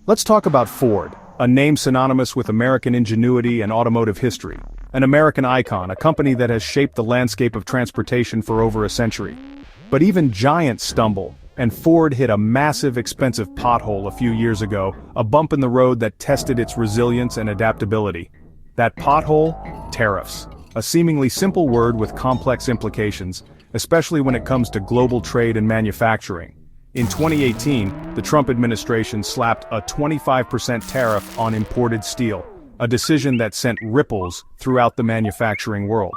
Let's talk about Ford, a name synonymous with American ingenuity and automotive history. An American icon, a company that has shaped the landscape of transportation for over a century. But even giants stumble, and Ford hit a massive, expensive pothole a few years ago, a bump in the road that tested its resilience and adaptability. That pothole? Tariffs. A seemingly simple word with complex implications, especially when it comes to global trade and manufacturing. In 2018, the Trump administration slapped a 25% tariff on imported steel, a decision that sent ripples throughout the manufacturing world.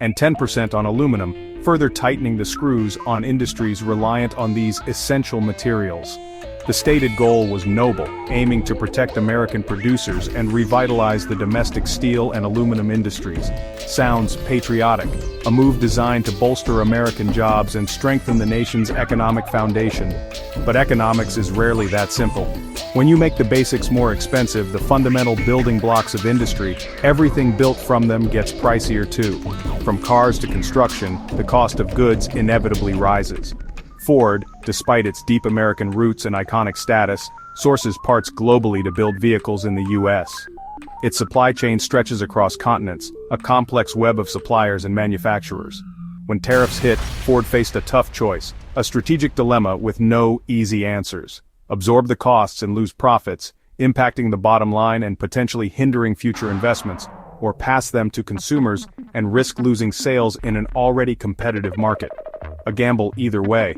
And 10% on aluminum, further tightening the screws on industries reliant on these essential materials. The stated goal was noble, aiming to protect American producers and revitalize the domestic steel and aluminum industries. Sounds patriotic, a move designed to bolster American jobs and strengthen the nation's economic foundation. But economics is rarely that simple. When you make the basics more expensive, the fundamental building blocks of industry, everything built from them gets pricier too. From cars to construction, the cost of goods inevitably rises. Ford, despite its deep American roots and iconic status, sources parts globally to build vehicles in the U.S. Its supply chain stretches across continents, a complex web of suppliers and manufacturers. When tariffs hit, Ford faced a tough choice, a strategic dilemma with no easy answers. Absorb the costs and lose profits, impacting the bottom line and potentially hindering future investments, or pass them to consumers and risk losing sales in an already competitive market. A gamble either way.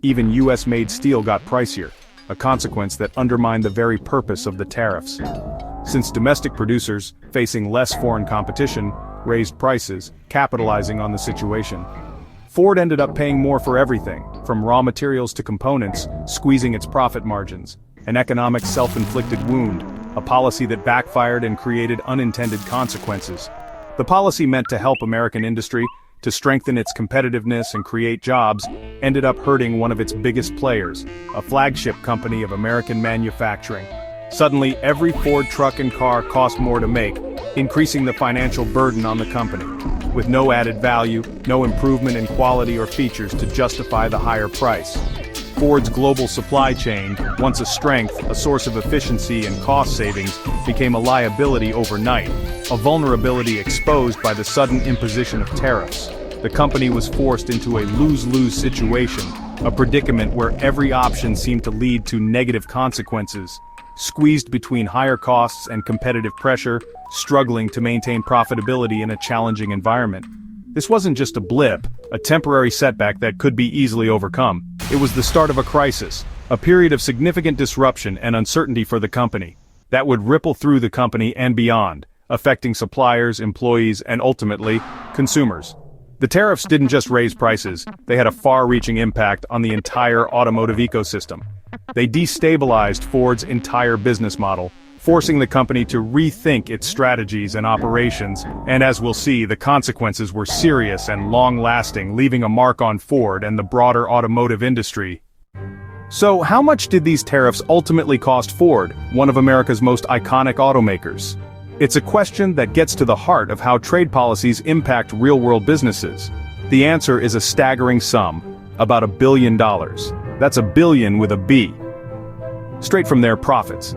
Even US-made steel got pricier, a consequence that undermined the very purpose of the tariffs. Since domestic producers, facing less foreign competition, raised prices, capitalizing on the situation. Ford ended up paying more for everything, from raw materials to components, squeezing its profit margins. An economic self-inflicted wound, a policy that backfired and created unintended consequences. The policy meant to help American industry, to strengthen its competitiveness and create jobs, ended up hurting one of its biggest players, a flagship company of American manufacturing. Suddenly, every Ford truck and car cost more to make, increasing the financial burden on the company. With no added value, no improvement in quality or features to justify the higher price. Ford's global supply chain, once a strength, a source of efficiency and cost savings, became a liability overnight, a vulnerability exposed by the sudden imposition of tariffs. The company was forced into a lose-lose situation, a predicament where every option seemed to lead to negative consequences. Squeezed between higher costs and competitive pressure, struggling to maintain profitability in a challenging environment. This wasn't just a blip, a temporary setback that could be easily overcome. It was the start of a crisis, a period of significant disruption and uncertainty for the company, that would ripple through the company and beyond, affecting suppliers, employees, and ultimately, consumers. The tariffs didn't just raise prices, they had a far-reaching impact on the entire automotive ecosystem. They destabilized Ford's entire business model, forcing the company to rethink its strategies and operations, and as we'll see, the consequences were serious and long-lasting, leaving a mark on Ford and the broader automotive industry. So, how much did these tariffs ultimately cost Ford, one of America's most iconic automakers? It's a question that gets to the heart of how trade policies impact real-world businesses. The answer is a staggering sum, about $1 billion. That's a billion with a B. Straight from their profits.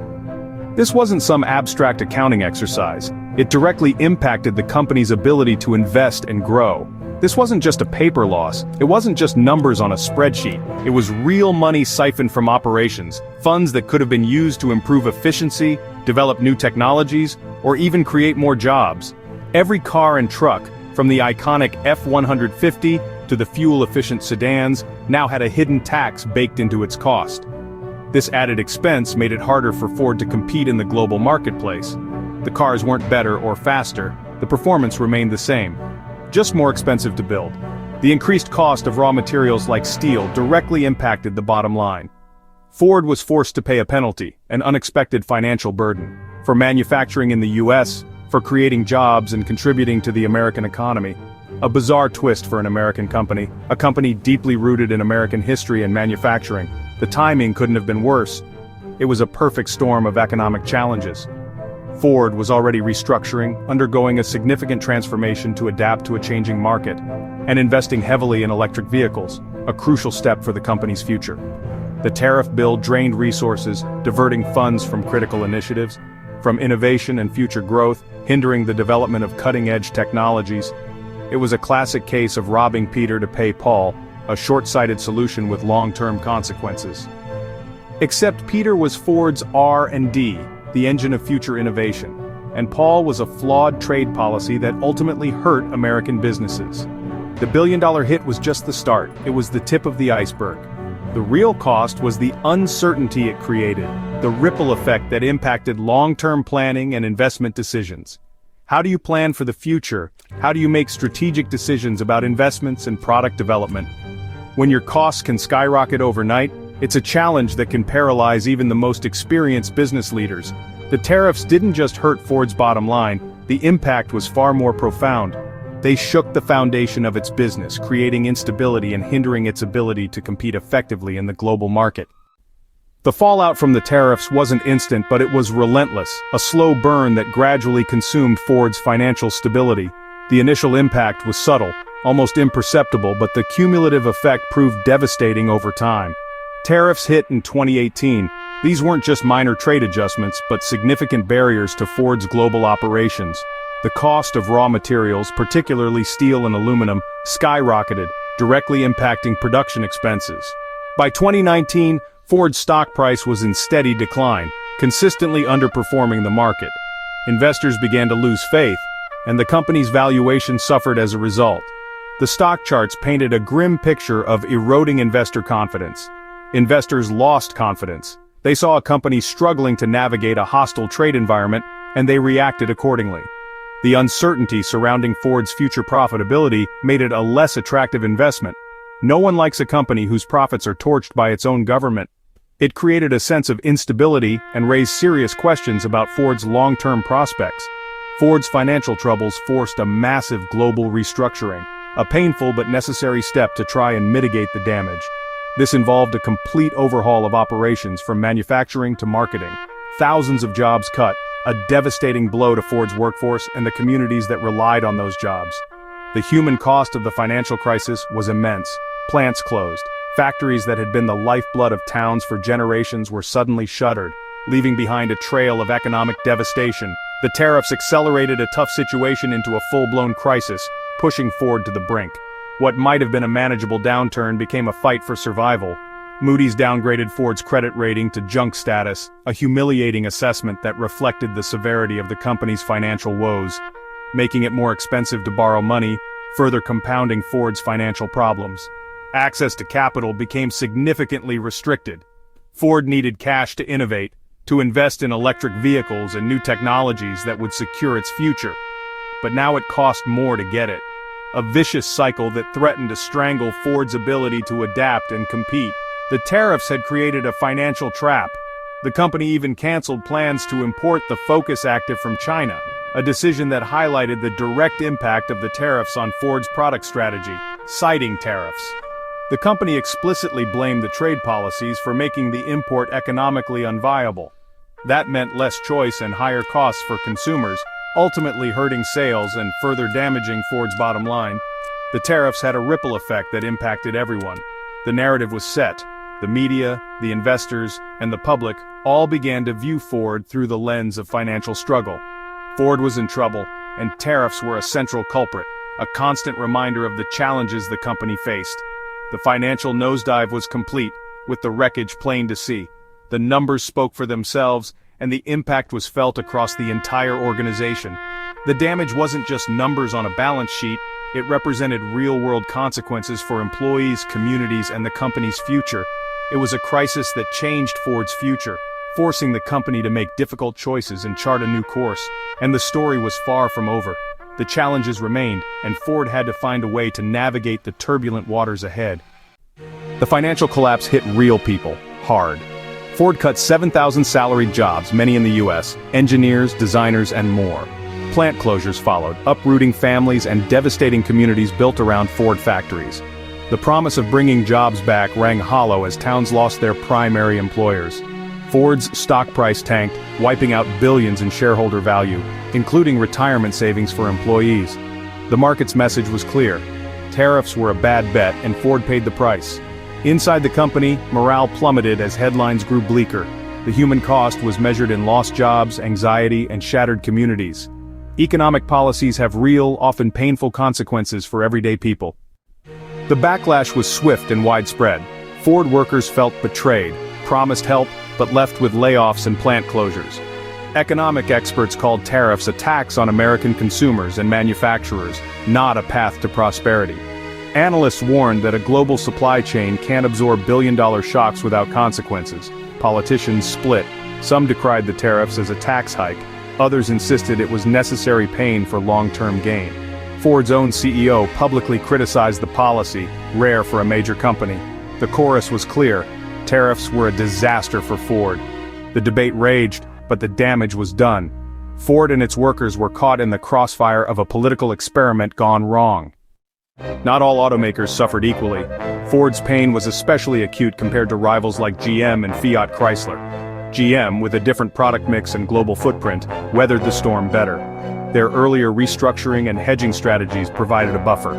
This wasn't some abstract accounting exercise. It directly impacted the company's ability to invest and grow. This wasn't just a paper loss. It wasn't just numbers on a spreadsheet. It was real money siphoned from operations, funds that could have been used to improve efficiency, develop new technologies, or even create more jobs. Every car and truck, from the iconic F-150 to the fuel-efficient sedans, now had a hidden tax baked into its cost. This added expense made it harder for Ford to compete in the global marketplace. The cars weren't better or faster, the performance remained the same, just more expensive to build. The increased cost of raw materials like steel directly impacted the bottom line. Ford was forced to pay a penalty, an unexpected financial burden, for manufacturing in the US, for creating jobs and contributing to the American economy. A bizarre twist for an American company, a company deeply rooted in American history and manufacturing. The timing couldn't have been worse. It was a perfect storm of economic challenges. Ford was already restructuring, undergoing a significant transformation to adapt to a changing market, and investing heavily in electric vehicles, a crucial step for the company's future. The tariff bill drained resources, diverting funds from critical initiatives, from innovation and future growth, hindering the development of cutting-edge technologies. It was a classic case of robbing Peter to pay Paul, a short-sighted solution with long-term consequences. Except Peter was Ford's R&D, the engine of future innovation, and Paul was a flawed trade policy that ultimately hurt American businesses. The billion-dollar hit was just the start. It was the tip of the iceberg. The real cost was the uncertainty it created, the ripple effect that impacted long-term planning and investment decisions. How do you plan for the future? How do you make strategic decisions about investments and product development? When your costs can skyrocket overnight, it's a challenge that can paralyze even the most experienced business leaders. The tariffs didn't just hurt Ford's bottom line, the impact was far more profound. They shook the foundation of its business, creating instability and hindering its ability to compete effectively in the global market. The fallout from the tariffs wasn't instant, but it was relentless, a slow burn that gradually consumed Ford's financial stability. The initial impact was subtle, almost imperceptible, but the cumulative effect proved devastating over time. Tariffs hit in 2018. These weren't just minor trade adjustments, but significant barriers to Ford's global operations. The cost of raw materials, particularly steel and aluminum, skyrocketed, directly impacting production expenses. By 2019, Ford's stock price was in steady decline, consistently underperforming the market. Investors began to lose faith, and the company's valuation suffered as a result. The stock charts painted a grim picture of eroding investor confidence. Investors lost confidence. They saw a company struggling to navigate a hostile trade environment, and they reacted accordingly. The uncertainty surrounding Ford's future profitability made it a less attractive investment. No one likes a company whose profits are torched by its own government. It created a sense of instability and raised serious questions about Ford's long-term prospects. Ford's financial troubles forced a massive global restructuring, a painful but necessary step to try and mitigate the damage. This involved a complete overhaul of operations from manufacturing to marketing. Thousands of jobs cut, a devastating blow to Ford's workforce and the communities that relied on those jobs. The human cost of the financial crisis was immense. Plants closed. Factories that had been the lifeblood of towns for generations were suddenly shuttered, leaving behind a trail of economic devastation. The tariffs accelerated a tough situation into a full-blown crisis, pushing Ford to the brink. What might have been a manageable downturn became a fight for survival. Moody's downgraded Ford's credit rating to junk status, a humiliating assessment that reflected the severity of the company's financial woes, making it more expensive to borrow money, further compounding Ford's financial problems. Access to capital became significantly restricted. Ford needed cash to innovate, to invest in electric vehicles and new technologies that would secure its future. But now it cost more to get it. A vicious cycle that threatened to strangle Ford's ability to adapt and compete. The tariffs had created a financial trap. The company even canceled plans to import the Focus Active from China, a decision that highlighted the direct impact of the tariffs on Ford's product strategy, citing tariffs. The company explicitly blamed the trade policies for making the import economically unviable. That meant less choice and higher costs for consumers, ultimately hurting sales and further damaging Ford's bottom line. The tariffs had a ripple effect that impacted everyone. The narrative was set. The media, the investors, and the public all began to view Ford through the lens of financial struggle. Ford was in trouble, and tariffs were a central culprit, a constant reminder of the challenges the company faced. The financial nosedive was complete, with the wreckage plain to see. The numbers spoke for themselves, and the impact was felt across the entire organization. The damage wasn't just numbers on a balance sheet, it represented real-world consequences for employees, communities, and the company's future. It was a crisis that changed Ford's future, forcing the company to make difficult choices and chart a new course. And the story was far from over. The challenges remained, and Ford had to find a way to navigate the turbulent waters ahead. The financial collapse hit real people, hard. Ford cut 7,000 salaried jobs, many in the US, engineers, designers, and more. Plant closures followed, uprooting families and devastating communities built around Ford factories. The promise of bringing jobs back rang hollow as towns lost their primary employers. Ford's stock price tanked, wiping out billions in shareholder value, including retirement savings for employees. The market's message was clear. Tariffs were a bad bet, and Ford paid the price. Inside the company, morale plummeted as headlines grew bleaker. The human cost was measured in lost jobs, anxiety, and shattered communities. Economic policies have real, often painful consequences for everyday people. The backlash was swift and widespread. Ford workers felt betrayed, promised help, but left with layoffs and plant closures. Economic experts called tariffs attacks on American consumers and manufacturers, not a path to prosperity. Analysts warned that a global supply chain can't absorb billion-dollar shocks without consequences. Politicians split. Some decried the tariffs as a tax hike. Others insisted it was necessary pain for long-term gain. Ford's own CEO publicly criticized the policy, rare for a major company. The chorus was clear. Tariffs were a disaster for Ford. The debate raged, but the damage was done. Ford and its workers were caught in the crossfire of a political experiment gone wrong. Not all automakers suffered equally. Ford's pain was especially acute compared to rivals like GM and Fiat Chrysler. GM, with a different product mix and global footprint, weathered the storm better. Their earlier restructuring and hedging strategies provided a buffer.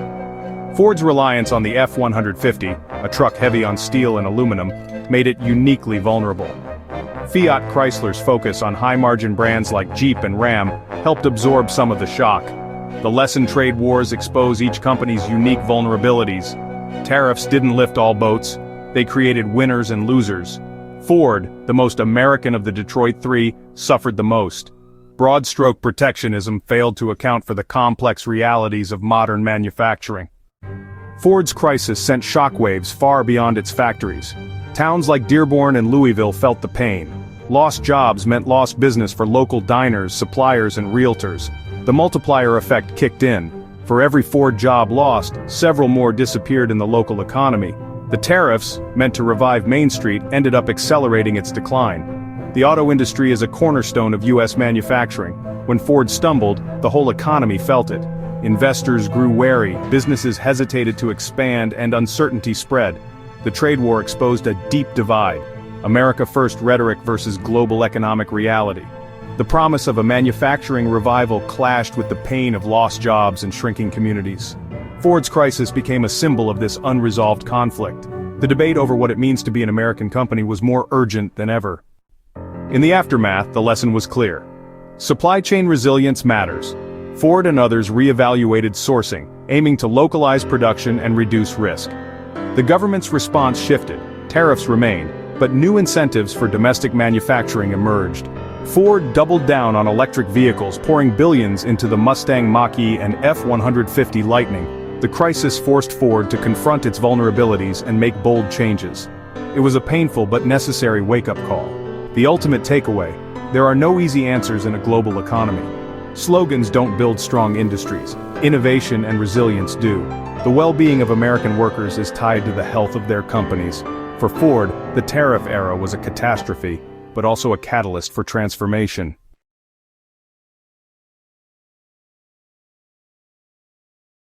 Ford's reliance on the F-150, a truck heavy on steel and aluminum, made it uniquely vulnerable. Fiat Chrysler's focus on high-margin brands like Jeep and Ram helped absorb some of the shock. The lessened trade wars expose each company's unique vulnerabilities. Tariffs didn't lift all boats. They created winners and losers. Ford, the most American of the Detroit Three, suffered the most. Broad-stroke protectionism failed to account for the complex realities of modern manufacturing. Ford's crisis sent shockwaves far beyond its factories. Towns like Dearborn and Louisville felt the pain. Lost jobs meant lost business for local diners, suppliers, and realtors. The multiplier effect kicked in. For every Ford job lost, several more disappeared in the local economy. The tariffs, meant to revive Main Street, ended up accelerating its decline. The auto industry is a cornerstone of U.S. manufacturing. When Ford stumbled, the whole economy felt it. Investors grew wary, businesses hesitated to expand, and uncertainty spread. The trade war exposed a deep divide. America First rhetoric versus global economic reality. The promise of a manufacturing revival clashed with the pain of lost jobs and shrinking communities. Ford's crisis became a symbol of this unresolved conflict. The debate over what it means to be an American company was more urgent than ever. In the aftermath, the lesson was clear. Supply chain resilience matters. Ford and others reevaluated sourcing, aiming to localize production and reduce risk. The government's response shifted. Tariffs remained, but new incentives for domestic manufacturing emerged. Ford doubled down on electric vehicles, pouring billions into the Mustang Mach-E and F-150 Lightning. The crisis forced Ford to confront its vulnerabilities and make bold changes. It was a painful but necessary wake-up call. The ultimate takeaway: there are no easy answers in a global economy. Slogans don't build strong industries. Innovation and resilience do. The well-being of American workers is tied to the health of their companies. For Ford, the tariff era was a catastrophe, but also a catalyst for transformation.